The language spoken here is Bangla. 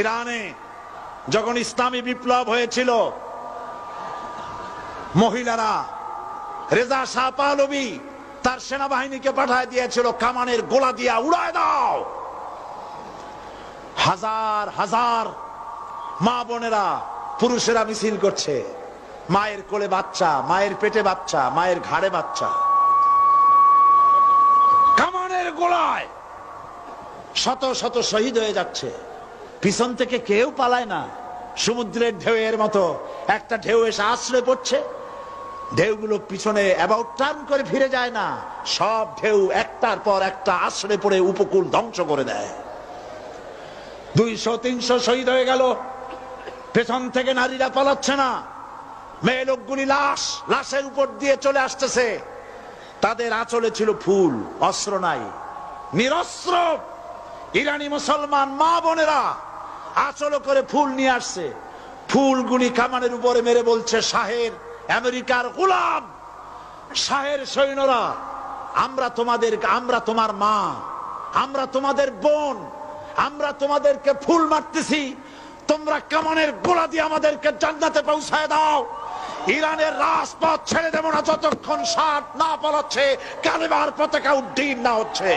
ইরানে যখন ইসলামী বিপ্লব হয়েছিল, মহিলারা রেজা শাহ পাহলভী তার সেনাবাহিনীকে পাঠায় দিয়েছিল, কামানের গোলা দিয়া উড়ায় দাও। হাজার হাজার মা বোনেরা, পুরুষেরা মিছিল করছে, মায়ের কোলে বাচ্চা, মায়ের পেটে বাচ্চা, মায়ের ঘাড়ে বাচ্চা, কামানের গোলায় শত শত শহীদ হয়ে যাচ্ছে। পিছন থেকে কেউ পালায় না। সমুদ্রের ঢেউয়ের মতো একটা ঢেউ এসে আশ্রয় পড়ছে, ঢেউগুলো পিছনে অ্যাবাউট টার্ন করে ফিরে যায় না, সব ঢেউ একটার পর একটা আশ্রয় পড়ে উপকূল ধ্বংস করে দেয়। 200-300 শহীদ হয়ে গেল। পেছন থেকে নারীরা পালাচ্ছে না, মেয়ে লোকগুলি লাশের উপর দিয়ে চলে আসতেছে। তাদের আঁচলে ছিল ফুল, অস্ত্র নাই, নিরস্ত্র ইরানি মুসলমান মা বোনেরা আঁচলে করে ফুল নিয়ে আসছে। ফুলগুলি কামানের উপরে মেরে বলছে, শাহের আমেরিকার গোলাম, শাহের সৈন্যরা, আমরা তোমার মা, আমরা তোমাদের বোন, আমরা তোমাদেরকে ফুল মারতেছি, তোমরা কামানের গোলা দিয়ে আমাদেরকে জান্নাতে পৌঁছায় দাও। ইরানের রাজপথ ছেড়ে দেব না যতক্ষণ ষাট না পালাচ্ছে, কালেমার পতাকা উড্ডীন না হচ্ছে।